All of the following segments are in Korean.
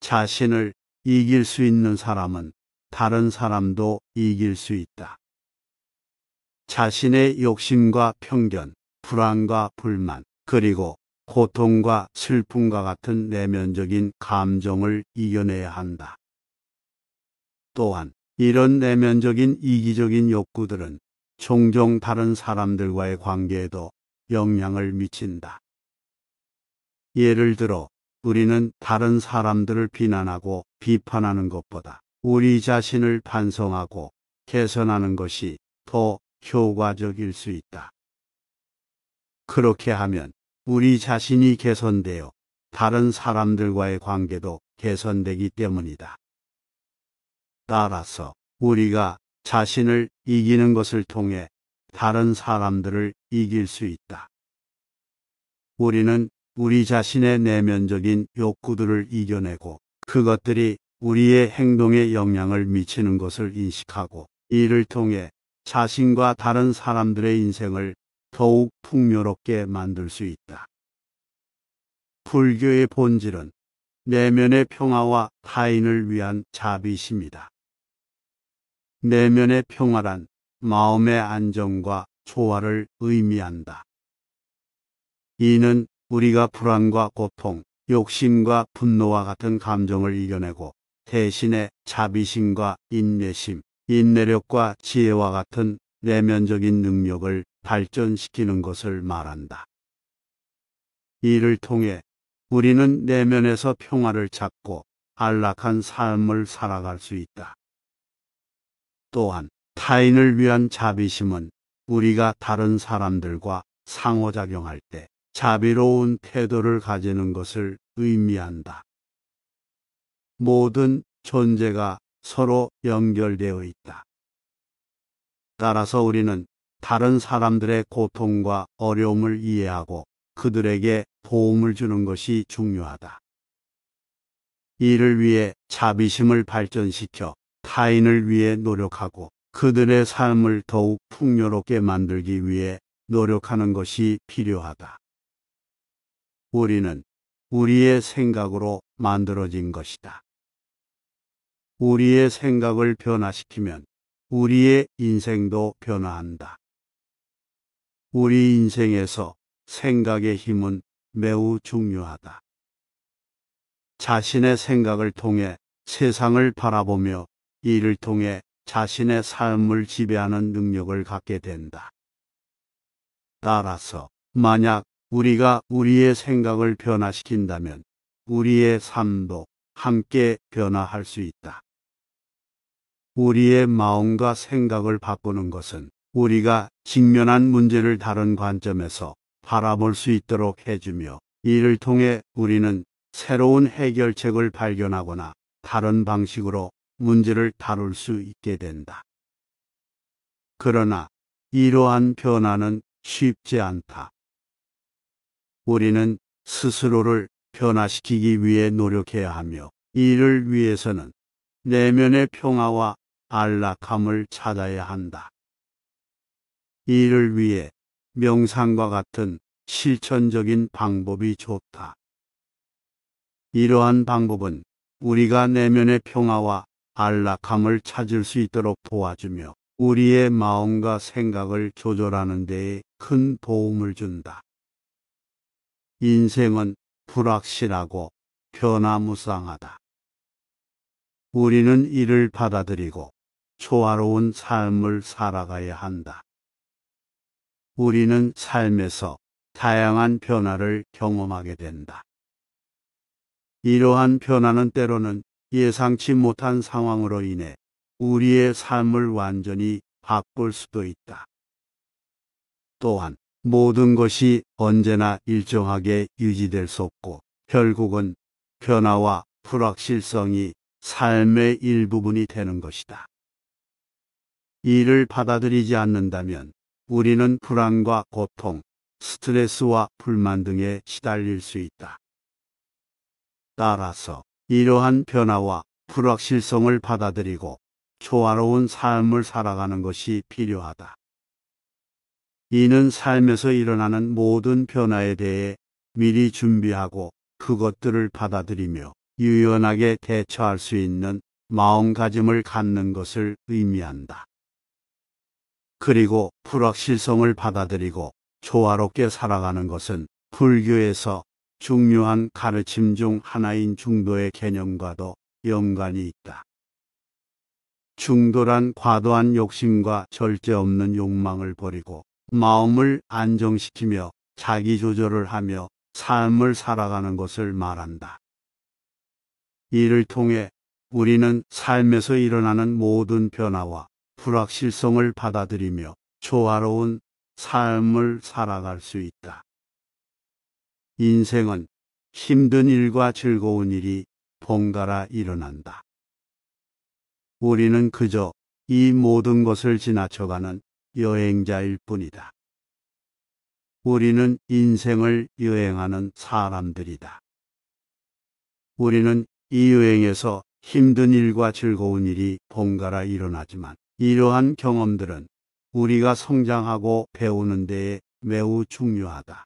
자신을 이길 수 있는 사람은 다른 사람도 이길 수 있다. 자신의 욕심과 편견, 불안과 불만, 그리고 고통과 슬픔과 같은 내면적인 감정을 이겨내야 한다. 또한 이런 내면적인 이기적인 욕구들은 종종 다른 사람들과의 관계에도 영향을 미친다. 예를 들어 우리는 다른 사람들을 비난하고 비판하는 것보다 우리 자신을 반성하고 개선하는 것이 더 효과적일 수 있다. 그렇게 하면 우리 자신이 개선되어 다른 사람들과의 관계도 개선되기 때문이다. 따라서 우리가 자신을 이기는 것을 통해 다른 사람들을 이길 수 있다. 우리는 우리 자신의 내면적인 욕구들을 이겨내고 그것들이 우리의 행동에 영향을 미치는 것을 인식하고 이를 통해 자신과 다른 사람들의 인생을 더욱 풍요롭게 만들 수 있다. 불교의 본질은 내면의 평화와 타인을 위한 자비심이다. 내면의 평화란 마음의 안정과 조화를 의미한다. 이는 우리가 불안과 고통, 욕심과 분노와 같은 감정을 이겨내고 대신에 자비심과 인내심, 인내력과 지혜와 같은 내면적인 능력을 발전시키는 것을 말한다. 이를 통해 우리는 내면에서 평화를 찾고 안락한 삶을 살아갈 수 있다. 또한 타인을 위한 자비심은 우리가 다른 사람들과 상호작용할 때 자비로운 태도를 가지는 것을 의미한다. 모든 존재가 서로 연결되어 있다. 따라서 우리는 다른 사람들의 고통과 어려움을 이해하고 그들에게 도움을 주는 것이 중요하다. 이를 위해 자비심을 발전시켜 타인을 위해 노력하고 그들의 삶을 더욱 풍요롭게 만들기 위해 노력하는 것이 필요하다. 우리는 우리의 생각으로 만들어진 것이다. 우리의 생각을 변화시키면 우리의 인생도 변화한다. 우리 인생에서 생각의 힘은 매우 중요하다. 자신의 생각을 통해 세상을 바라보며 이를 통해 자신의 삶을 지배하는 능력을 갖게 된다. 따라서 만약 우리가 우리의 생각을 변화시킨다면 우리의 삶도 함께 변화할 수 있다. 우리의 마음과 생각을 바꾸는 것은 우리가 직면한 문제를 다른 관점에서 바라볼 수 있도록 해주며 이를 통해 우리는 새로운 해결책을 발견하거나 다른 방식으로 문제를 다룰 수 있게 된다. 그러나 이러한 변화는 쉽지 않다. 우리는 스스로를 변화시키기 위해 노력해야 하며 이를 위해서는 내면의 평화와 안락함을 찾아야 한다. 이를 위해 명상과 같은 실천적인 방법이 좋다. 이러한 방법은 우리가 내면의 평화와 안락함을 찾을 수 있도록 도와주며 우리의 마음과 생각을 조절하는 데에 큰 도움을 준다. 인생은 불확실하고 변화무쌍하다. 우리는 이를 받아들이고 조화로운 삶을 살아가야 한다. 우리는 삶에서 다양한 변화를 경험하게 된다. 이러한 변화는 때로는 예상치 못한 상황으로 인해 우리의 삶을 완전히 바꿀 수도 있다. 또한 모든 것이 언제나 일정하게 유지될 수 없고 결국은 변화와 불확실성이 삶의 일부분이 되는 것이다. 이를 받아들이지 않는다면 우리는 불안과 고통, 스트레스와 불만 등에 시달릴 수 있다. 따라서 이러한 변화와 불확실성을 받아들이고 조화로운 삶을 살아가는 것이 필요하다. 이는 삶에서 일어나는 모든 변화에 대해 미리 준비하고 그것들을 받아들이며 유연하게 대처할 수 있는 마음가짐을 갖는 것을 의미한다. 그리고 불확실성을 받아들이고 조화롭게 살아가는 것은 불교에서 중요한 가르침 중 하나인 중도의 개념과도 연관이 있다. 중도란 과도한 욕심과 절제 없는 욕망을 버리고 마음을 안정시키며 자기 조절을 하며 삶을 살아가는 것을 말한다. 이를 통해 우리는 삶에서 일어나는 모든 변화와 불확실성을 받아들이며 조화로운 삶을 살아갈 수 있다. 인생은 힘든 일과 즐거운 일이 번갈아 일어난다. 우리는 그저 이 모든 것을 지나쳐가는 여행자일 뿐이다. 우리는 인생을 여행하는 사람들이다. 우리는 이 여행에서 힘든 일과 즐거운 일이 번갈아 일어나지만 이러한 경험들은 우리가 성장하고 배우는 데에 매우 중요하다.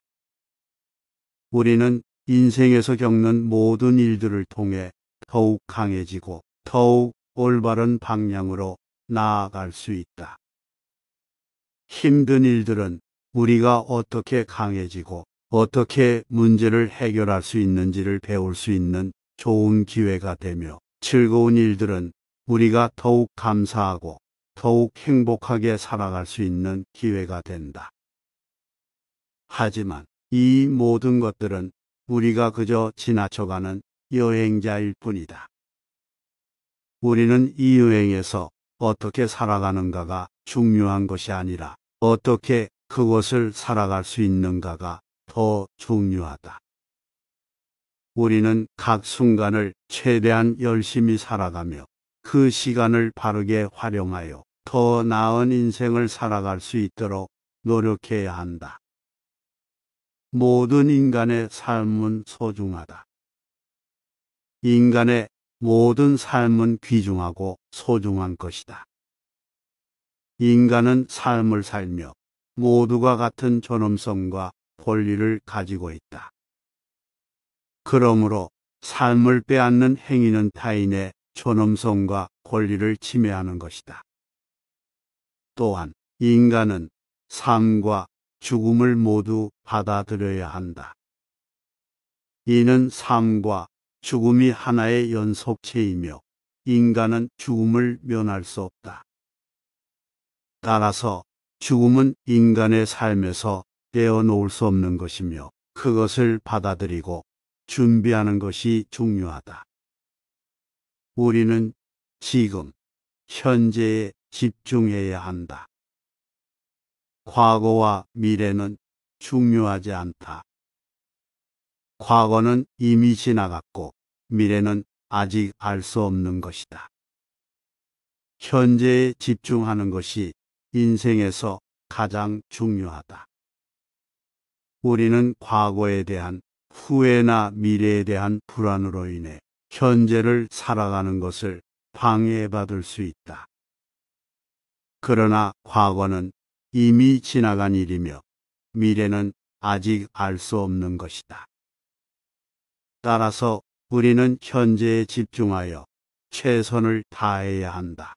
우리는 인생에서 겪는 모든 일들을 통해 더욱 강해지고 더욱 올바른 방향으로 나아갈 수 있다. 힘든 일들은 우리가 어떻게 강해지고 어떻게 문제를 해결할 수 있는지를 배울 수 있는 좋은 기회가 되며, 즐거운 일들은 우리가 더욱 감사하고 더욱 행복하게 살아갈 수 있는 기회가 된다. 하지만 이 모든 것들은 우리가 그저 지나쳐가는 여행자일 뿐이다. 우리는 이 여행에서 어떻게 살아가는가가 중요한 것이 아니라 어떻게 그것을 살아갈 수 있는가가 더 중요하다. 우리는 각 순간을 최대한 열심히 살아가며 그 시간을 바르게 활용하여 더 나은 인생을 살아갈 수 있도록 노력해야 한다. 모든 인간의 삶은 소중하다. 인간의 모든 삶은 귀중하고 소중한 것이다. 인간은 삶을 살며 모두가 같은 존엄성과 권리를 가지고 있다. 그러므로 삶을 빼앗는 행위는 타인의 존엄성과 권리를 침해하는 것이다. 또한 인간은 삶과 죽음을 모두 받아들여야 한다. 이는 삶과 죽음이 하나의 연속체이며 인간은 죽음을 면할 수 없다. 따라서 죽음은 인간의 삶에서 떼어놓을 수 없는 것이며 그것을 받아들이고 준비하는 것이 중요하다. 우리는 지금, 현재에 집중해야 한다. 과거와 미래는 중요하지 않다. 과거는 이미 지나갔고 미래는 아직 알 수 없는 것이다. 현재에 집중하는 것이 인생에서 가장 중요하다. 우리는 과거에 대한 후회나 미래에 대한 불안으로 인해 현재를 살아가는 것을 방해받을 수 있다. 그러나 과거는 이미 지나간 일이며 미래는 아직 알 수 없는 것이다. 따라서 우리는 현재에 집중하여 최선을 다해야 한다.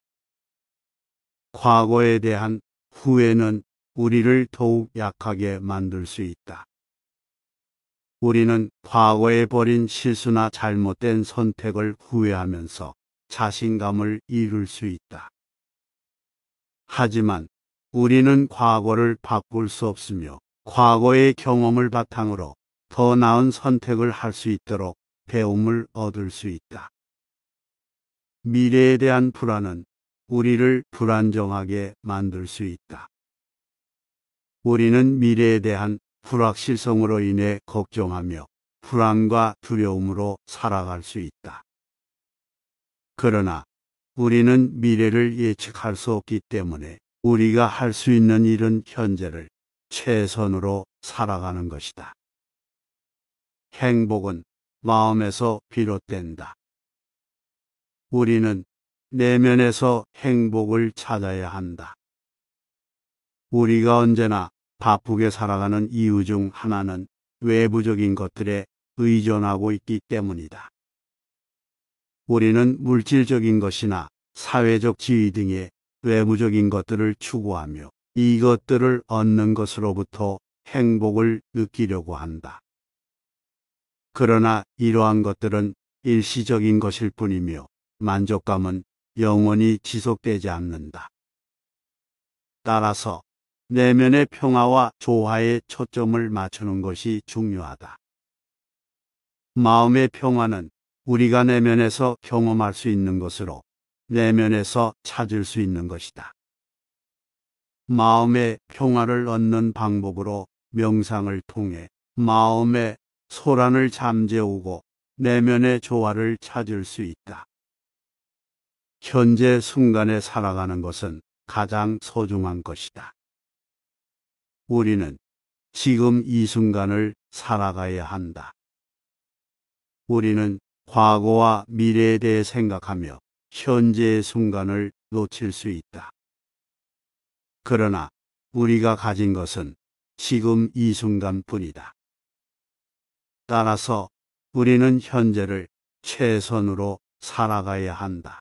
과거에 대한 후회는 우리를 더욱 약하게 만들 수 있다. 우리는 과거에 벌인 실수나 잘못된 선택을 후회하면서 자신감을 잃을 수 있다. 하지만 우리는 과거를 바꿀 수 없으며 과거의 경험을 바탕으로 더 나은 선택을 할 수 있도록 배움을 얻을 수 있다. 미래에 대한 불안은 우리를 불안정하게 만들 수 있다. 우리는 미래에 대한 불확실성으로 인해 걱정하며 불안과 두려움으로 살아갈 수 있다. 그러나 우리는 미래를 예측할 수 없기 때문에 우리가 할 수 있는 일은 현재를 최선으로 살아가는 것이다. 행복은 마음에서 비롯된다. 우리는 내면에서 행복을 찾아야 한다. 우리가 언제나 바쁘게 살아가는 이유 중 하나는 외부적인 것들에 의존하고 있기 때문이다. 우리는 물질적인 것이나 사회적 지위 등의 외부적인 것들을 추구하며 이것들을 얻는 것으로부터 행복을 느끼려고 한다. 그러나 이러한 것들은 일시적인 것일 뿐이며 만족감은 영원히 지속되지 않는다. 따라서 내면의 평화와 조화에 초점을 맞추는 것이 중요하다. 마음의 평화는 우리가 내면에서 경험할 수 있는 것으로 내면에서 찾을 수 있는 것이다. 마음의 평화를 얻는 방법으로 명상을 통해 마음의 소란을 잠재우고 내면의 조화를 찾을 수 있다. 현재 순간에 살아가는 것은 가장 소중한 것이다. 우리는 지금 이 순간을 살아가야 한다. 우리는 과거와 미래에 대해 생각하며 현재의 순간을 놓칠 수 있다. 그러나 우리가 가진 것은 지금 이 순간뿐이다. 따라서 우리는 현재를 최선으로 살아가야 한다.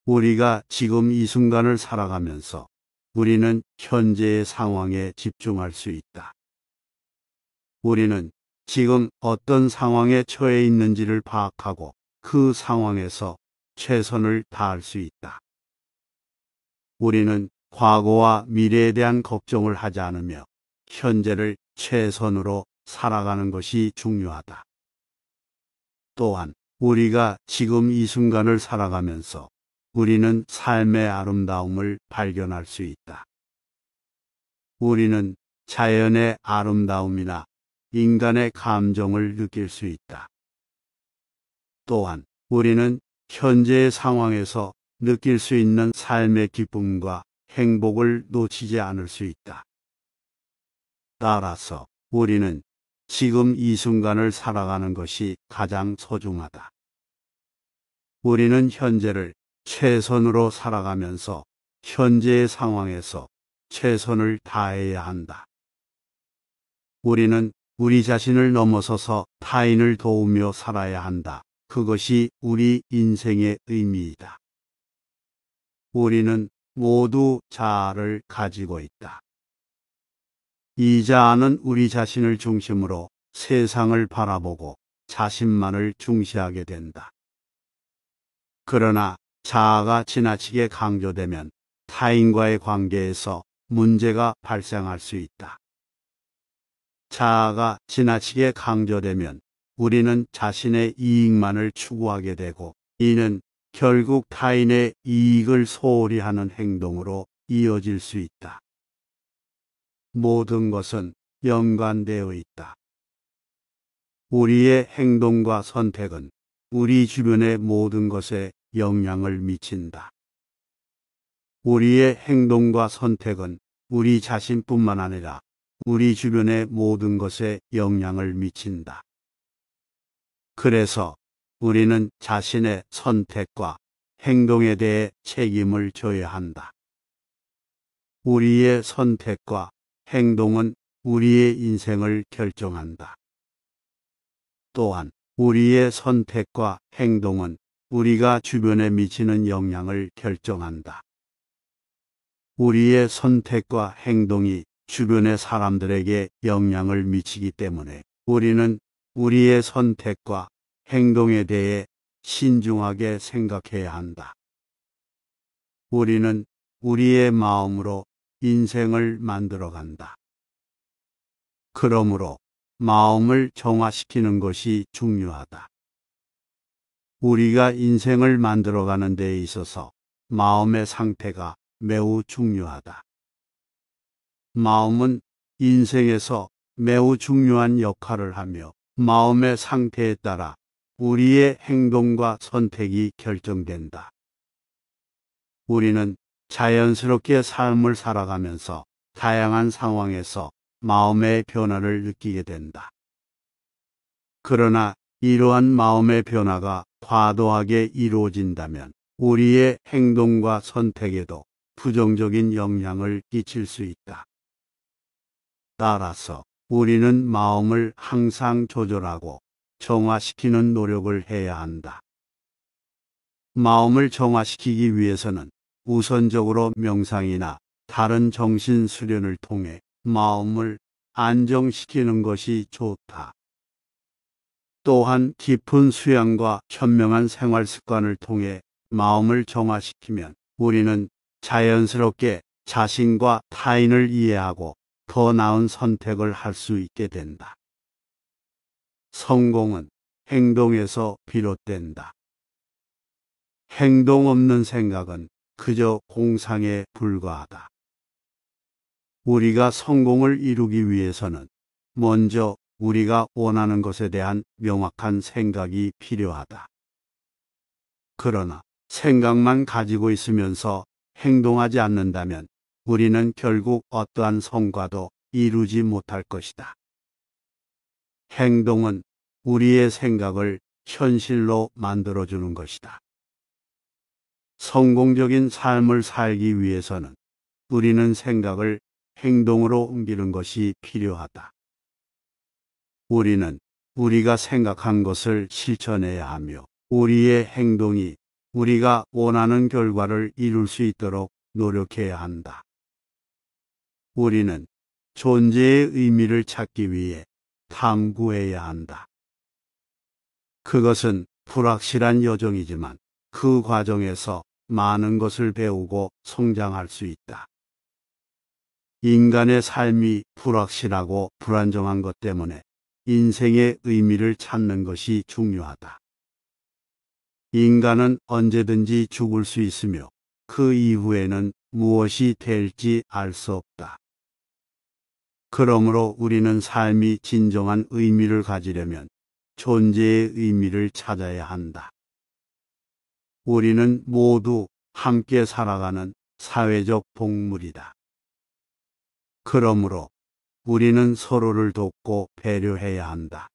우리가 지금 이 순간을 살아가면서 우리는 현재의 상황에 집중할 수 있다. 우리는 지금 어떤 상황에 처해 있는지를 파악하고 그 상황에서 최선을 다할 수 있다. 우리는 과거와 미래에 대한 걱정을 하지 않으며 현재를 최선으로 살아가는 것이 중요하다. 또한 우리가 지금 이 순간을 살아가면서 우리는 삶의 아름다움을 발견할 수 있다. 우리는 자연의 아름다움이나 인간의 감정을 느낄 수 있다. 또한 우리는 현재의 상황에서 느낄 수 있는 삶의 기쁨과 행복을 놓치지 않을 수 있다. 따라서 우리는 지금 이 순간을 살아가는 것이 가장 소중하다. 우리는 현재를 최선으로 살아가면서 현재의 상황에서 최선을 다해야 한다. 우리는 우리 자신을 넘어서서 타인을 도우며 살아야 한다. 그것이 우리 인생의 의미이다. 우리는 모두 자아를 가지고 있다. 이 자아는 우리 자신을 중심으로 세상을 바라보고 자신만을 중시하게 된다. 그러나 자아가 지나치게 강조되면 타인과의 관계에서 문제가 발생할 수 있다. 자아가 지나치게 강조되면 우리는 자신의 이익만을 추구하게 되고 이는 결국 타인의 이익을 소홀히 하는 행동으로 이어질 수 있다. 모든 것은 연관되어 있다. 우리의 행동과 선택은 우리 주변의 모든 것에 영향을 미친다. 우리의 행동과 선택은 우리 자신뿐만 아니라 우리 주변의 모든 것에 영향을 미친다. 그래서 우리는 자신의 선택과 행동에 대해 책임을 져야 한다. 우리의 선택과 행동은 우리의 인생을 결정한다. 또한 우리의 선택과 행동은 우리가 주변에 미치는 영향을 결정한다. 우리의 선택과 행동이 주변의 사람들에게 영향을 미치기 때문에 우리는 우리의 선택과 행동에 대해 신중하게 생각해야 한다. 우리는 우리의 마음으로 인생을 만들어 간다. 그러므로 마음을 정화시키는 것이 중요하다. 우리가 인생을 만들어가는 데 있어서 마음의 상태가 매우 중요하다. 마음은 인생에서 매우 중요한 역할을 하며 마음의 상태에 따라 우리의 행동과 선택이 결정된다. 우리는 자연스럽게 삶을 살아가면서 다양한 상황에서 마음의 변화를 느끼게 된다. 그러나 이러한 마음의 변화가 과도하게 이루어진다면 우리의 행동과 선택에도 부정적인 영향을 끼칠 수 있다. 따라서 우리는 마음을 항상 조절하고 정화시키는 노력을 해야 한다. 마음을 정화시키기 위해서는 우선적으로 명상이나 다른 정신 수련을 통해 마음을 안정시키는 것이 좋다. 또한 깊은 수양과 현명한 생활 습관을 통해 마음을 정화시키면 우리는 자연스럽게 자신과 타인을 이해하고 더 나은 선택을 할 수 있게 된다. 성공은 행동에서 비롯된다. 행동 없는 생각은 그저 공상에 불과하다. 우리가 성공을 이루기 위해서는 먼저 우리가 원하는 것에 대한 명확한 생각이 필요하다. 그러나 생각만 가지고 있으면서 행동하지 않는다면 우리는 결국 어떠한 성과도 이루지 못할 것이다. 행동은 우리의 생각을 현실로 만들어주는 것이다. 성공적인 삶을 살기 위해서는 우리는 생각을 행동으로 옮기는 것이 필요하다. 우리는 우리가 생각한 것을 실천해야 하며 우리의 행동이 우리가 원하는 결과를 이룰 수 있도록 노력해야 한다. 우리는 존재의 의미를 찾기 위해 탐구해야 한다. 그것은 불확실한 여정이지만 그 과정에서 많은 것을 배우고 성장할 수 있다. 인간의 삶이 불확실하고 불안정한 것 때문에 인생의 의미를 찾는 것이 중요하다. 인간은 언제든지 죽을 수 있으며 그 이후에는 무엇이 될지 알 수 없다. 그러므로 우리는 삶이 진정한 의미를 가지려면 존재의 의미를 찾아야 한다. 우리는 모두 함께 살아가는 사회적 동물이다. 그러므로 우리는 서로를 돕고 배려해야 한다.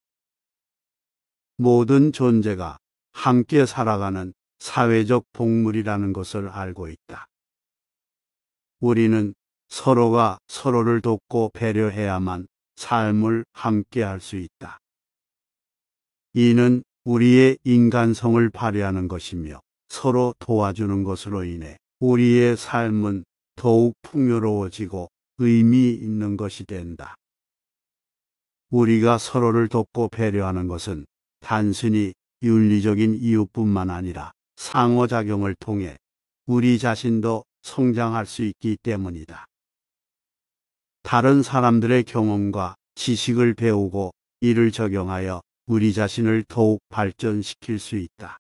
모든 존재가 함께 살아가는 사회적 동물이라는 것을 알고 있다. 우리는 서로가 서로를 돕고 배려해야만 삶을 함께 할 수 있다. 이는 우리의 인간성을 발휘하는 것이며 서로 도와주는 것으로 인해 우리의 삶은 더욱 풍요로워지고 의미 있는 것이 된다. 우리가 서로를 돕고 배려하는 것은 단순히 윤리적인 이유뿐만 아니라 상호작용을 통해 우리 자신도 성장할 수 있기 때문이다. 다른 사람들의 경험과 지식을 배우고 이를 적용하여 우리 자신을 더욱 발전시킬 수 있다.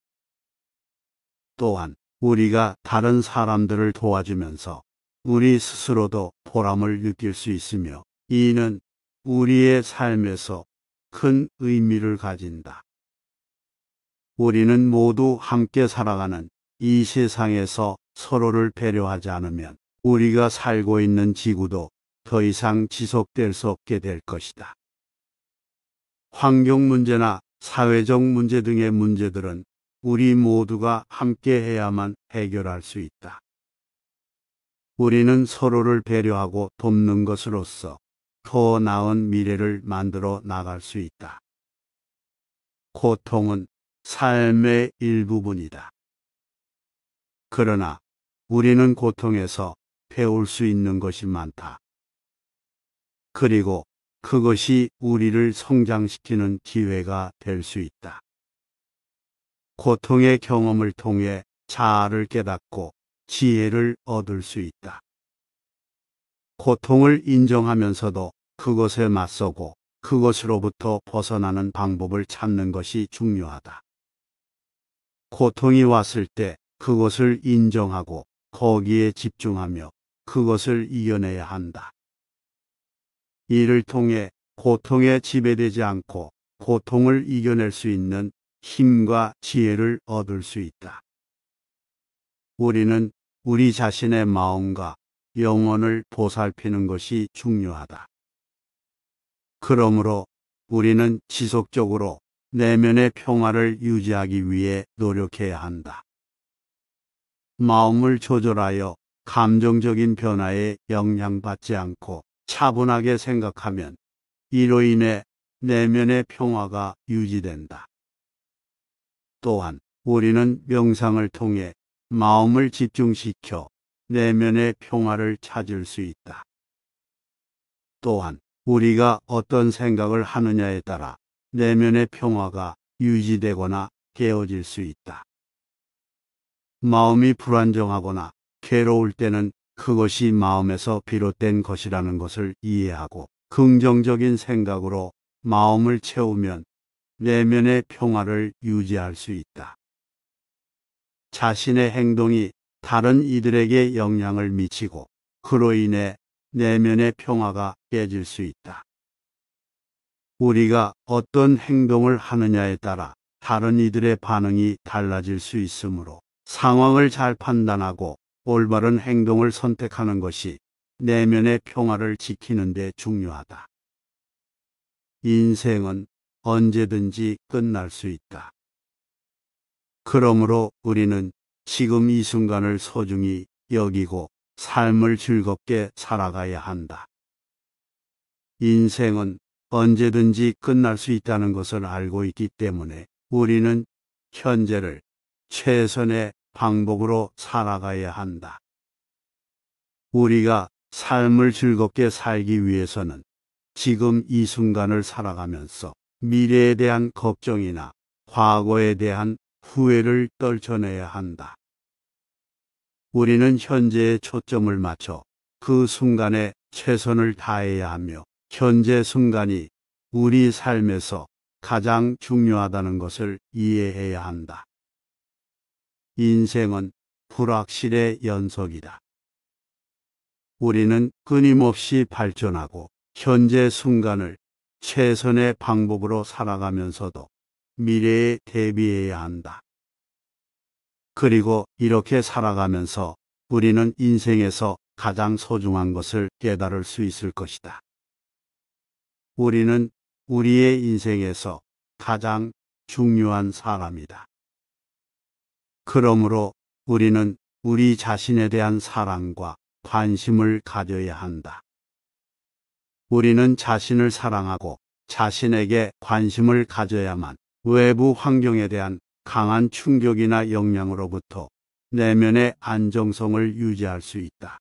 또한 우리가 다른 사람들을 도와주면서 우리 스스로도 보람을 느낄 수 있으며 이는 우리의 삶에서 큰 의미를 가진다. 우리는 모두 함께 살아가는 이 세상에서 서로를 배려하지 않으면 우리가 살고 있는 지구도 더 이상 지속될 수 없게 될 것이다. 환경 문제나 사회적 문제 등의 문제들은 우리 모두가 함께 해야만 해결할 수 있다. 우리는 서로를 배려하고 돕는 것으로써 더 나은 미래를 만들어 나갈 수 있다. 고통은 삶의 일부분이다. 그러나 우리는 고통에서 배울 수 있는 것이 많다. 그리고 그것이 우리를 성장시키는 기회가 될 수 있다. 고통의 경험을 통해 자아를 깨닫고 지혜를 얻을 수 있다. 고통을 인정하면서도 그것에 맞서고 그것으로부터 벗어나는 방법을 찾는 것이 중요하다. 고통이 왔을 때 그것을 인정하고 거기에 집중하며 그것을 이겨내야 한다. 이를 통해 고통에 지배되지 않고 고통을 이겨낼 수 있는 힘과 지혜를 얻을 수 있다. 우리는 우리 자신의 마음과 영혼을 보살피는 것이 중요하다. 그러므로 우리는 지속적으로 내면의 평화를 유지하기 위해 노력해야 한다. 마음을 조절하여 감정적인 변화에 영향받지 않고 차분하게 생각하면 이로 인해 내면의 평화가 유지된다. 또한 우리는 명상을 통해 마음을 집중시켜 내면의 평화를 찾을 수 있다. 또한 우리가 어떤 생각을 하느냐에 따라 내면의 평화가 유지되거나 깨어질 수 있다. 마음이 불안정하거나 괴로울 때는 그것이 마음에서 비롯된 것이라는 것을 이해하고 긍정적인 생각으로 마음을 채우면 내면의 평화를 유지할 수 있다. 자신의 행동이 다른 이들에게 영향을 미치고 그로 인해 내면의 평화가 깨질 수 있다. 우리가 어떤 행동을 하느냐에 따라 다른 이들의 반응이 달라질 수 있으므로 상황을 잘 판단하고 올바른 행동을 선택하는 것이 내면의 평화를 지키는 데 중요하다. 인생은 언제든지 끝날 수 있다. 그러므로 우리는 지금 이 순간을 소중히 여기고 삶을 즐겁게 살아가야 한다. 인생은 언제든지 끝날 수 있다는 것을 알고 있기 때문에 우리는 현재를 최선의 방법으로 살아가야 한다. 우리가 삶을 즐겁게 살기 위해서는 지금 이 순간을 살아가면서 미래에 대한 걱정이나 과거에 대한 후회를 떨쳐내야 한다. 우리는 현재에 초점을 맞춰 그 순간에 최선을 다해야 하며 현재 순간이 우리 삶에서 가장 중요하다는 것을 이해해야 한다. 인생은 불확실의 연속이다. 우리는 끊임없이 발전하고 현재 순간을 최선의 방법으로 살아가면서도 미래에 대비해야 한다. 그리고 이렇게 살아가면서 우리는 인생에서 가장 소중한 것을 깨달을 수 있을 것이다. 우리는 우리의 인생에서 가장 중요한 사람이다. 그러므로 우리는 우리 자신에 대한 사랑과 관심을 가져야 한다. 우리는 자신을 사랑하고 자신에게 관심을 가져야만 외부 환경에 대한 강한 충격이나 영향으로부터 내면의 안정성을 유지할 수 있다.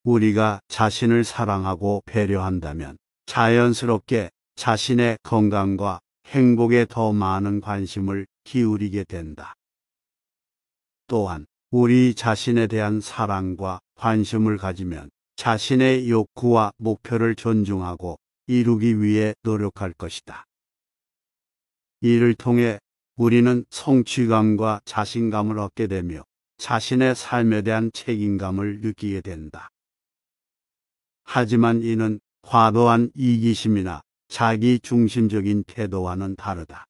우리가 자신을 사랑하고 배려한다면 자연스럽게 자신의 건강과 행복에 더 많은 관심을 기울이게 된다. 또한 우리 자신에 대한 사랑과 관심을 가지면 자신의 욕구와 목표를 존중하고 이루기 위해 노력할 것이다. 이를 통해 우리는 성취감과 자신감을 얻게 되며 자신의 삶에 대한 책임감을 느끼게 된다. 하지만 이는 과도한 이기심이나 자기 중심적인 태도와는 다르다.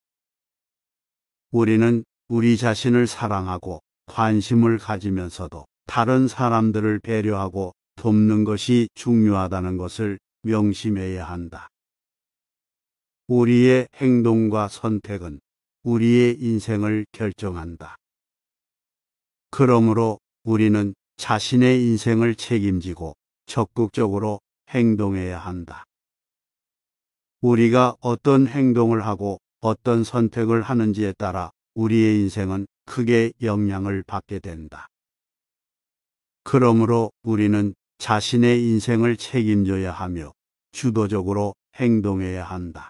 우리는 우리 자신을 사랑하고 관심을 가지면서도 다른 사람들을 배려하고 돕는 것이 중요하다는 것을 명심해야 한다. 우리의 행동과 선택은 우리의 인생을 결정한다. 그러므로 우리는 자신의 인생을 책임지고 적극적으로 행동해야 한다. 우리가 어떤 행동을 하고 어떤 선택을 하는지에 따라 우리의 인생은 크게 영향을 받게 된다. 그러므로 우리는 자신의 인생을 책임져야 하며 주도적으로 행동해야 한다.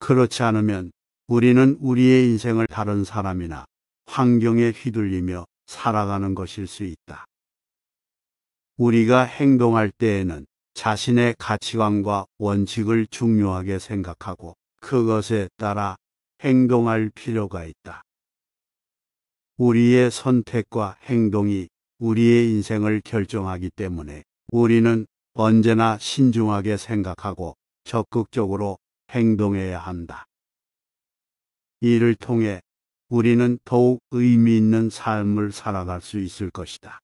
그렇지 않으면 우리는 우리의 인생을 다른 사람이나 환경에 휘둘리며 살아가는 것일 수 있다. 우리가 행동할 때에는 자신의 가치관과 원칙을 중요하게 생각하고 그것에 따라 행동할 필요가 있다. 우리의 선택과 행동이 우리의 인생을 결정하기 때문에 우리는 언제나 신중하게 생각하고 적극적으로 행동해야 한다. 이를 통해 우리는 더욱 의미 있는 삶을 살아갈 수 있을 것이다.